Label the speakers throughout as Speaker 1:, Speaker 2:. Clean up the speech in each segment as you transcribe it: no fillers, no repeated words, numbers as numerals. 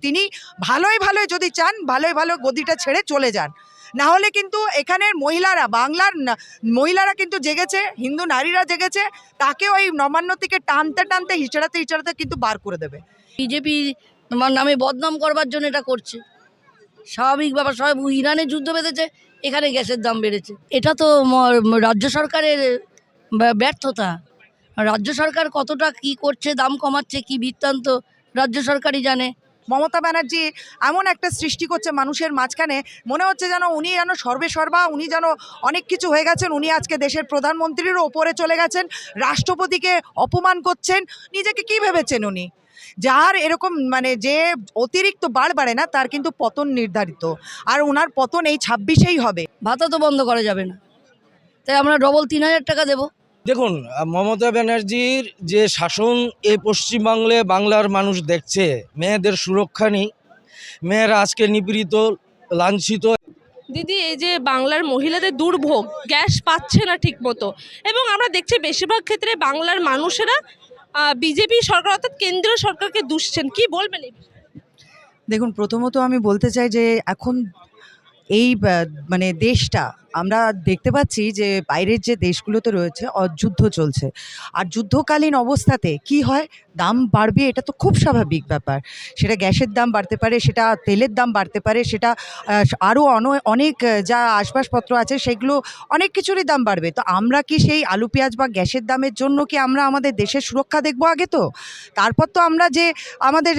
Speaker 1: তিনি ভালোই ভালোই যদি চান ভালোই ভালো গদিটা ছেড়ে চলে যান, না হলে কিন্তু এখানের মহিলারা, বাংলার মহিলারা কিন্তু জেগেছে, হিন্দু নারীরা জেগেছে, তাকে ওই নবান্ন থেকে টানতে টানতে হিচড়াতে হিচড়াতে কিন্তু বার করে দেবে।
Speaker 2: বিজেপি নামে বদনাম করবার জন্য এটা করছে, স্বাভাবিক ব্যাপার। সবাই ইরানে যুদ্ধ বেঁধেছে, এখানে গ্যাসের দাম বেড়েছে। এটা তো রাজ্য সরকারের ব্যর্থতা। রাজ্য সরকার কতটা কি করছে, দাম কমাচ্ছে, কি বৃত্তান্ত রাজ্য সরকারই জানে।
Speaker 1: মমতা ব্যানার্জি এমন একটা সৃষ্টি করছে মানুষের মাঝখানে, মনে হচ্ছে যেন উনি যেন সর্বে সর্বা, উনি যেন অনেক কিছু হয়ে গেছেন। উনি আজকে দেশের প্রধানমন্ত্রীরও ওপরে চলে গেছেন, রাষ্ট্রপতিকে অপমান করছেন। নিজেকে কি ভেবেছেন উনি? যার এরকম মানে যে অতিরিক্ত বাড়ে না, তার কিন্তু পতন নির্ধারিত, আর ওনার পতন এই 26-এই হবে।
Speaker 2: ভাতা তো বন্ধ করা যাবে না, তাই আমরা ডবল 3000 টাকা দেবো।
Speaker 3: দেখুন, মমতা ব্যানার্জির যে শাসন এই পশ্চিমবাংলায় বাংলার মানুষ দেখছে, মেয়েদের সুরক্ষা নেই, মেয়েরা আজকে নিপীড়িত, লাঞ্ছিত।
Speaker 4: দিদি, এই যে বাংলার মহিলাদের দুর্ভোগ, গ্যাস পাচ্ছে না ঠিক মতো, এবং আমরা দেখছি বেশিরভাগ ক্ষেত্রে বাংলার মানুষেরা বিজেপি সরকার অর্থাৎ কেন্দ্রীয় সরকারকে দুষছেন, কি বলবেন এই বিষয়ে?
Speaker 1: দেখুন, প্রথমত আমি বলতে চাই যে এখন এই মানে দেশটা আমরা দেখতে পাচ্ছি যে বাইরের যে দেশগুলোতে রয়েছে যুদ্ধ চলছে, আর যুদ্ধকালীন অবস্থাতে কি হয়, দাম বাড়বে, এটা তো খুব স্বাভাবিক ব্যাপার। সেটা গ্যাসের দাম বাড়তে পারে, সেটা তেলের দাম বাড়তে পারে, সেটা আরও অনেক যা আসবাবপত্র আছে সেগুলো অনেক কিছুরই দাম বাড়বে। তো আমরা কি সেই আলু পেঁয়াজ বা গ্যাসের দামের জন্য কি আমরা আমাদের দেশের সুরক্ষা দেখবো আগে? তো তারপর তো আমরা যে আমাদের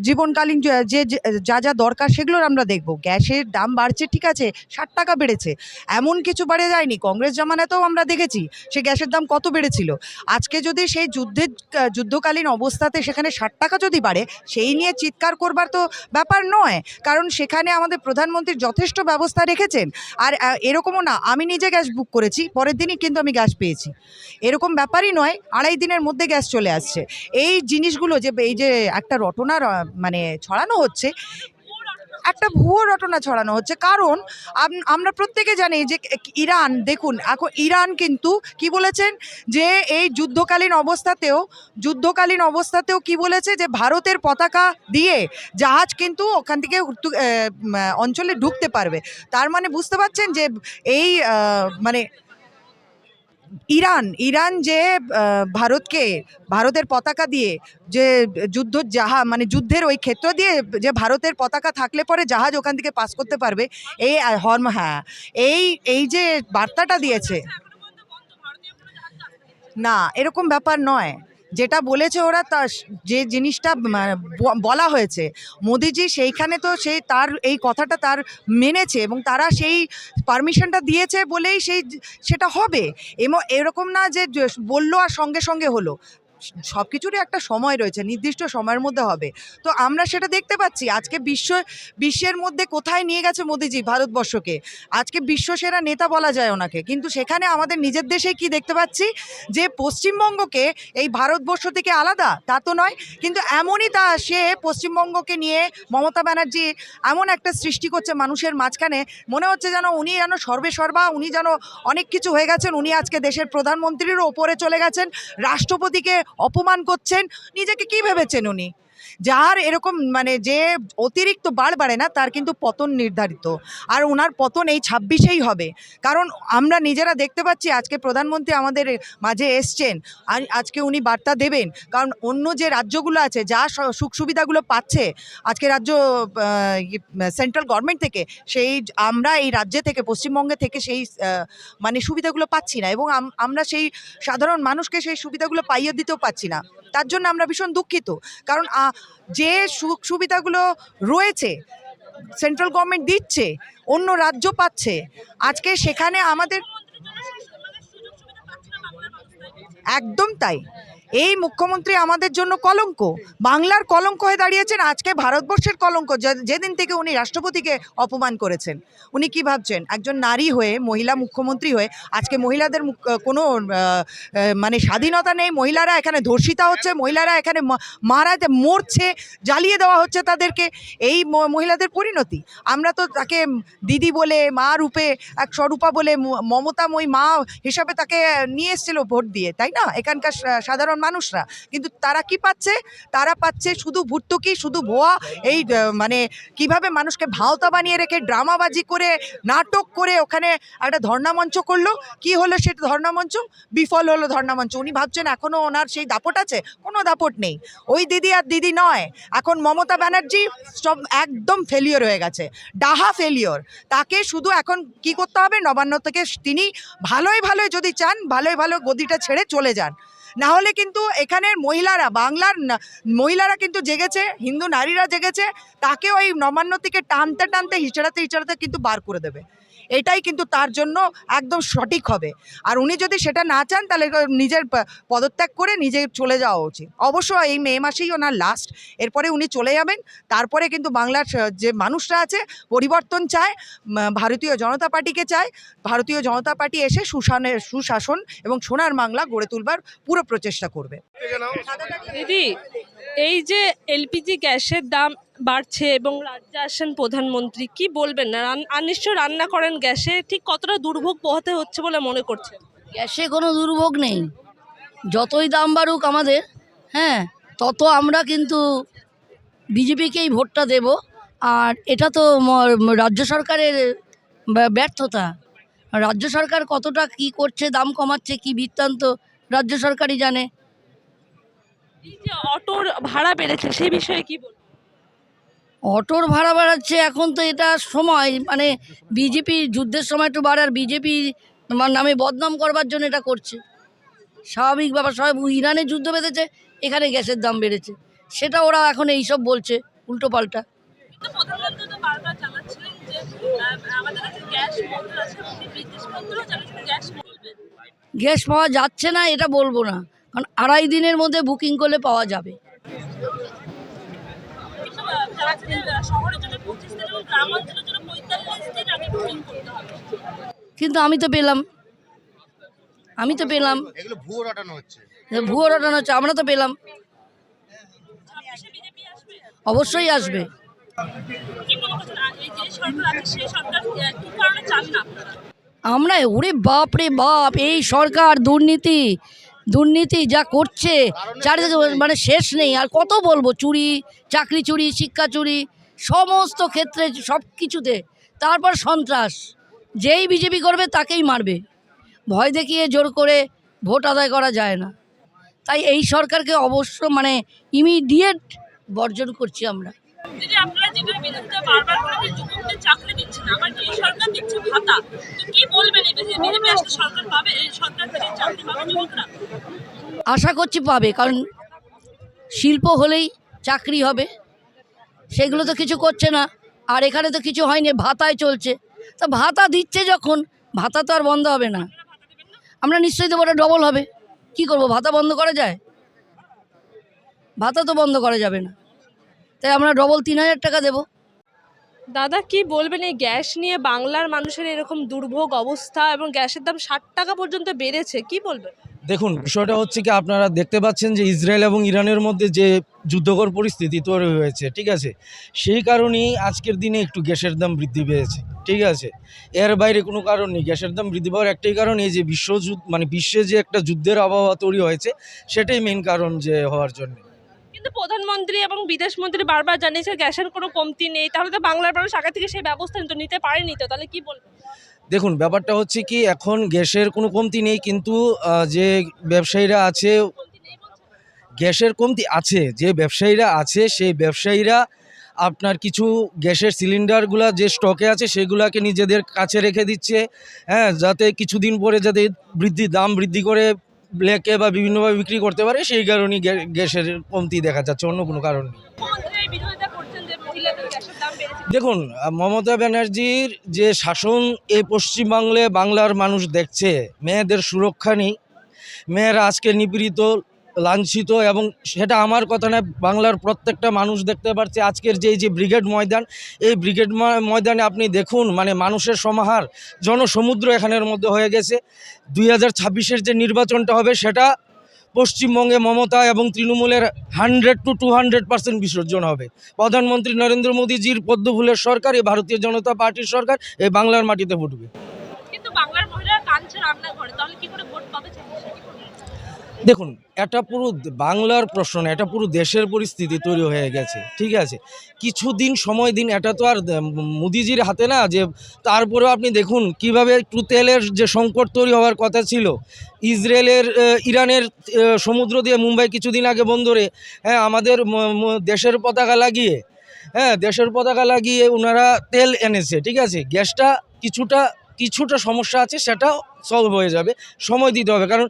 Speaker 1: জীবনকালীন যে যা যা দরকার সেগুলোর আমরা দেখব। গ্যাসের দাম বাড়ছে, ঠিক আছে, 60 টাকা বেড়েছে, এমন কিছু বাড়ে যায়নি। কংগ্রেস জামানাতেও আমরা দেখেছি সে গ্যাসের দাম কত বেড়েছিল। আজকে যদি সেই যুদ্ধকালীন অবস্থাতে সেখানে 60 টাকা যদি বাড়ে, সেই নিয়ে চিৎকার করবার তো ব্যাপার নয়, কারণ সেখানে আমাদের প্রধানমন্ত্রী যথেষ্ট ব্যবস্থা রেখেছেন। আর এরকমও না আমি নিজে গ্যাস বুক করেছি, পরের দিনই কিন্তু আমি গ্যাস পেয়েছি, এরকম ব্যাপারই নয়, 2.5 দিনের মধ্যে গ্যাস চলে আসছে। এই জিনিসগুলো যে এই যে একটা রটনা মানে ছড়ানো হচ্ছে, একটা ভুয়ো রটনা ছড়ানো হচ্ছে, কারণ আমরা প্রত্যেকে জানি যে ইরান, দেখুন এখন ইরান কিন্তু কি বলেছেন যে এই যুদ্ধকালীন অবস্থাতেও কি বলেছে যে ভারতের পতাকা দিয়ে জাহাজ কিন্তু ওখান থেকে অঞ্চলে ঢুকতে পারবে। তার মানে বুঝতে পারছেন যে এই মানে ইরান যে ভারতের পতাকা দিয়ে যে মানে যুদ্ধের ওই ক্ষেত্র দিয়ে যে ভারতের পতাকা থাকলে পরে জাহাজ ওখান থেকে পাস করতে পারবে, এই হ্যাঁ, এই যে বার্তাটা দিয়েছে, না এরকম ব্যাপার নয়। যেটা বলেছে ওরা, তা যে জিনিসটা বলা হয়েছে মোদিজি, সেইখানে তো সেই তার এই কথাটা তার মেনেছে, এবং তারা সেই পারমিশনটা দিয়েছে বলেই সেটা হবে। এরকম না যে বললো আর সঙ্গে সঙ্গে হলো, সব কিছুরই একটা সময় রয়েছে, নির্দিষ্ট সময়ের মধ্যে হবে। তো আমরা সেটা দেখতে পাচ্ছি আজকে বিশ্বের মধ্যে কোথায় নিয়ে গেছে মোদিজি ভারতবর্ষকে। আজকে বিশ্বসেরা নেতা বলা যায় ওনাকে, কিন্তু সেখানে আমাদের নিজের দেশেই কি দেখতে পাচ্ছি যে পশ্চিমবঙ্গকে এই ভারতবর্ষ থেকে আলাদা তা তো নয়, কিন্তু এমনই সে পশ্চিমবঙ্গকে নিয়ে মমতা ব্যানার্জি এমন একটা সৃষ্টি করছে মানুষের মাঝখানে, মনে হচ্ছে যেন উনি যেন সর্বে সর্বা, উনি যেন অনেক কিছু হয়ে গেছেন। উনি আজকে দেশের প্রধানমন্ত্রীরও ওপরে চলে গেছেন, রাষ্ট্রপতিকে অপমান করছেন। নিজেকে কি ভেবেছেন উনি? যার এরকম মানে যে অতিরিক্ত বাড়ে না, তার কিন্তু পতন নির্ধারিত, আর ওনার পতন এই 26-এই হবে। কারণ আমরা নিজেরা দেখতে পাচ্ছি আজকে প্রধানমন্ত্রী আমাদের মাঝে এসছেন, আর আজকে উনি বার্তা দেবেন, কারণ অন্য যে রাজ্যগুলো আছে যা সুখ সুবিধাগুলো পাচ্ছে আজকে সেন্ট্রাল গভর্নমেন্ট থেকে, সেই আমরা এই রাজ্যে থেকে পশ্চিমবঙ্গে থেকে সেই মানে সুবিধাগুলো পাচ্ছি না, এবং আমরা সেই সাধারণ মানুষকে সেই সুবিধাগুলো পাইয়ে দিতেও পাচ্ছি না। তার জন্য আমরা ভীষণ দুঃখিত, কারণ যে সুখ সুবিধাগুলো রয়েছে সেন্ট্রাল গভর্নমেন্ট দিচ্ছে, অন্য রাজ্য পাচ্ছে, আজকে সেখানে আমাদের একদম তাই। এই মুখ্যমন্ত্রী আমাদের জন্য কলঙ্ক, বাংলার কলঙ্ক হয়ে দাঁড়িয়েছেন, আজকে ভারতবর্ষের কলঙ্ক। যেদিন থেকে উনি রাষ্ট্রপতিকে অপমান করেছেন, উনি কি ভাবছেন একজন নারী হয়ে, মহিলা মুখ্যমন্ত্রী হয়ে আজকে মহিলাদের কোনো মানে স্বাধীনতা নেই, মহিলারা এখানে ধর্ষিতা হচ্ছে, মহিলারা এখানে মরছে, জ্বালিয়ে দেওয়া হচ্ছে তাদেরকে। এই মহিলাদের পরিণতি, আমরা তো তাকে দিদি বলে, মা রূপে, এক স্বরূপা বলে, মমতাময়ী মা হিসাবে তাকে নিয়ে এসেছিল ভোট দিয়ে, তাই না? এখানকার সাধারণ মানুষরা, কিন্তু তারা কি পাচ্ছে? তারা পাচ্ছে শুধু ভর্তুকি, শুধু ভুয়া, এই মানে কিভাবে মানুষকে ভাওতা বানিয়ে রেখে ড্রামাবাজি করে নাটক করে ওখানে একটা ধর্ণামঞ্চ করলো। কি হলো সেটা ধর্ণামঞ্চ? বিফল হলো ধর্ণামঞ্চ। উনি ভাবছেন এখনো ওনার সেই দাপট আছে? কোনো দাপট নেই। ওই দিদি আর দিদি নয়, এখন মমতা ব্যানার্জি সব একদম ফেলিওর হয়ে গেছে, ডাহা ফেলিওর। তাকে শুধু এখন কি করতে হবে? নবান্ন থেকে তিনি ভালোই যদি চান ভালোই গদিটা ছেড়ে চলে যান, না হলে কিন্তু এখানের মহিলারা, বাংলার মহিলারা কিন্তু জেগেছে, হিন্দু নারীরা জেগেছে, তাকে ওই নবান্ন থেকে টানতে হিচড়াতে কিন্তু বার করে দেবে। এটাই কিন্তু তার জন্য একদম সঠিক হবে। আর উনি যদি সেটা না চান তাহলে নিজের পদত্যাগ করে নিজে চলে যাওয়া উচিত। অবশ্য এই মে মাসেই ওনার লাস্ট, এরপরে উনি চলে যাবেন। তারপরে কিন্তু বাংলার যে মানুষরা আছে পরিবর্তন চায়, ভারতীয় জনতা পার্টিকে চায়। ভারতীয় জনতা পার্টি এসে সুশাসন এবং সোনার বাংলা গড়ে তুলবার পুরো প্রচেষ্টা করবে।
Speaker 4: দিদি, এই যে এলপিজি গ্যাসের দাম বাড়ছে এবং রাজ্যে আসেন প্রধানমন্ত্রী, কি বলবেন? আর নিশ্চয় রান্না করেন গ্যাসে, ঠিক কতটা দুর্ভোগ পোহাতে হচ্ছে বলে মনে করছেন?
Speaker 2: গ্যাসে কোনো দুর্ভোগ নেই, যতই দাম বাড়ুক আমাদের, হ্যাঁ, তত আমরা কিন্তু বিজেপিকেই ভোটটা দেব। আর এটা তো রাজ্য সরকারের ব্যর্থতা। রাজ্য সরকার কতটা কি করছে, দাম কমাচ্ছে, কি বৃত্তান্ত রাজ্য সরকারই জানে।
Speaker 4: এই যে অটোর ভাড়া বেড়েছে সেই বিষয়ে কি বলবেন?
Speaker 2: অটোর ভাড়া বাড়াচ্ছে, এখন তো এটা সময়, মানে বিজেপি যুদ্ধের সময় একটু বাড়ার, বিজেপি নামে বদনাম করবার জন্য এটা করছে। স্বাভাবিক ব্যাপার, সবাই ইরানে যুদ্ধ বেঁধেছে, এখানে গ্যাসের দাম বেড়েছে, সেটা ওরা এখন এইসব বলছে উল্টো পাল্টা।
Speaker 4: কিন্তু প্রধানমন্ত্রী তো বারবার জানাচ্ছিলেন যে আমাদের কাছে গ্যাস মজুদ আছে, এবং বিদেশ মন্ত্রীও জানাচ্ছেন গ্যাস বলবেন।
Speaker 2: গ্যাস পাওয়া যাচ্ছে না এটা বলবো না, কারণ 2.5 দিনের মধ্যে বুকিং করলে পাওয়া যাবে।
Speaker 4: কিন্তু জানাচ্ছেন যে শহরের জন্য 25 দিন এবং গ্রাম অঞ্চলের জন্য 45 দিন আগে বুকিং করতে হবে।
Speaker 2: কিন্তু আমি তো পেলাম
Speaker 5: এগুলো ভুয়ো রটানো হচ্ছে।
Speaker 2: ভুয়ো রটানো হচ্ছে, আমরা তো পেলাম।
Speaker 4: বিজেপি আসবে,
Speaker 2: অবশ্যই আসবে।
Speaker 4: কি মনে করছেন? এই যে সরকার আছে সেই সরকার কি কারণে চান না আপনারা?
Speaker 2: আমরা ওরে বাপ রে বাপ, এই সরকার দুর্নীতি যা করছে চারিদিকে, মানে শেষ নেই। আর কত বলবো? চুরি, চাকরি চুরি, শিক্ষা চুরি, সমস্ত ক্ষেত্রে সব কিছুতে। তারপর সন্ত্রাস, যেই বিজেপি করবে তাকেই মারবে, ভয় দেখিয়ে জোর করে ভোট আদায় করা যায় না। তাই এই সরকারকে অবশ্য মানে ইমিডিয়েট বর্জন করছি আমরা।
Speaker 4: যদি আপনারা যেটা বিরোধিতা বারবার করে যে যুবকদের চাকরি দিচ্ছে না, আবার এই সরকার দিচ্ছে ভাতা, তো কি বলবেন? এই বিজেপি আসলে সরকার পাবে, এই সরকার থেকে চাকরি পাবে যুবকরা?
Speaker 2: আশা করছি পাবে, কারণ শিল্প হলেই চাকরি হবে, সেগুলো তো কিছু করছে না। আর এখানে তো কিছু হয়নি, ভাতায় চলছে। তা ভাতা দিচ্ছে যখন, ভাতা তো আর বন্ধ হবে না। আমরা নিশ্চয়ই দেবো, ওটা ডবল হবে। কি করব? ভাতা বন্ধ করা যায়? ভাতা তো বন্ধ করা যাবে না, তাই আমরা ডবল 3000 টাকা দেবো।
Speaker 4: দাদা, কি বলবেন এই গ্যাস নিয়ে? বাংলার মানুষের এরকম দুর্ভোগ অবস্থা এবং গ্যাসের দাম 60 টাকা পর্যন্ত বেড়েছে, কি বলবেন?
Speaker 3: দেখুন, বিষয়টা হচ্ছে কি, আপনারা দেখতে পাচ্ছেন যে ইসরায়েল এবং ইরানের মধ্যে যে যুদ্ধকর পরিস্থিতি তৈরি হয়েছে, ঠিক আছে, সেই কারণেই আজকের দিনে একটু গ্যাসের দাম বৃদ্ধি পেয়েছে, ঠিক আছে। এর বাইরে কোনো কারণ নেই। গ্যাসের দাম বৃদ্ধি পাওয়ার একটাই কারণ, এই যে বিশ্বে যে একটা যুদ্ধের আবহাওয়া তৈরি হয়েছে, সেটাই মেইন কারণ যে হওয়ার জন্য।
Speaker 4: কিন্তু প্রধানমন্ত্রী এবং বিদেশমন্ত্রী বারবার জানিয়েছে গ্যাসের কোনো কমতি নেই, তাহলে তো বাংলার মানুষ আগে থেকে সেই ব্যবস্থা নিতে পারেনি, তো তাহলে কি বলবেন?
Speaker 3: দেখুন, ব্যাপারটা হচ্ছে কি, এখন গ্যাসের কোনো কমতি নেই, কিন্তু যে ব্যবসায়ীরা আছে, গ্যাসের কমতি আছে, যে ব্যবসায়ীরা আছে সেই ব্যবসায়ীরা আপনার কিছু গ্যাসের সিলিন্ডারগুলো যে স্টকে আছে সেগুলোকে নিজেদের কাছে রেখে দিচ্ছে, হ্যাঁ, যাতে কিছুদিন পরে যাতে দাম বৃদ্ধি করে ব্ল্যাকে বা বিভিন্নভাবে বিক্রি করতে পারে, সেই কারণেই গ্যাসের কমতি দেখা যাচ্ছে, অন্য কোনো কারণ নেই।
Speaker 4: মুখ্যমন্ত্রী বিরোধিতা করছেন যে মহিলাদের গ্যাসের দাম বেড়েছে।
Speaker 3: দেখুন, মমতা ব্যানার্জির যে শাসন এই পশ্চিমবাংলায় বাংলার মানুষ দেখছে, মেয়েদের সুরক্ষা নেই, মেয়েরা আজকে নিপীড়িত, লাঞ্ছিত, এবং সেটা আমার কথা না, বাংলার প্রত্যেকটা মানুষ দেখতে পাচ্ছে। আজকের যে ব্রিগেড ময়দান, এই ব্রিগেড ময়দানে আপনি দেখুন, মানে মানুষের সমাহার, জনসমুদ্র এখানের মধ্যে হয়ে গেছে। 2026-এর যে নির্বাচনটা হবে, সেটা পশ্চিমবঙ্গে মমতা এবং তৃণমূলের 100 to 200% বিসর্জন হবে। প্রধানমন্ত্রী নরেন্দ্র মোদীজির পদ্মফুলের সরকার, এই ভারতীয় জনতা পার্টির সরকার এই বাংলার মাটিতে ফুটবে।
Speaker 4: কিন্তু বাংলার মহিলারা কাঁদছে রান্নাঘরে, তাহলে কি করে ভোট পাবে?
Speaker 3: দেখুন, এটা পুরো বাংলার প্রশ্ন না, এটা পুরো দেশের পরিস্থিতি তৈরি হয়ে গেছে, ঠিক আছে? কিছুদিন সময় দিন, এটা তো আর মোদিজির হাতে না যে। তারপরেও আপনি দেখুন কিভাবে একটু তেলের যে সংকট তৈরি হওয়ার কথা ছিল, ইসরায়েলের ইরানের সমুদ্র দিয়ে মুম্বাই কিছুদিন আগে বন্দরে, হ্যাঁ, আমাদের দেশের পতাকা লাগিয়ে, হ্যাঁ, দেশের পতাকা লাগিয়ে ওনারা তেল এনেছে, ঠিক আছে? গ্যাসটা কিছুটা কিছুটা সমস্যা আছে, সেটাও সলভ হয়ে যাবে, সময় দিতে হবে। কারণ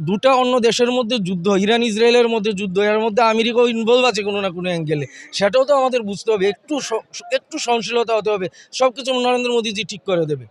Speaker 3: দুটা অন্য দেশের মধ্যে যুদ্ধ, ইরান ইসরায়েলের মধ্যে যুদ্ধ, এর মধ্যে আমেরিকাও ইনভলভ আছে কোনো না কোনো অ্যাঙ্গেলে, সেটাও তো আমাদের বুঝতে হবে। একটু সহনশীলতা হতে হবে, সব কিছু নরেন্দ্র মোদীজি ঠিক করে দেবে।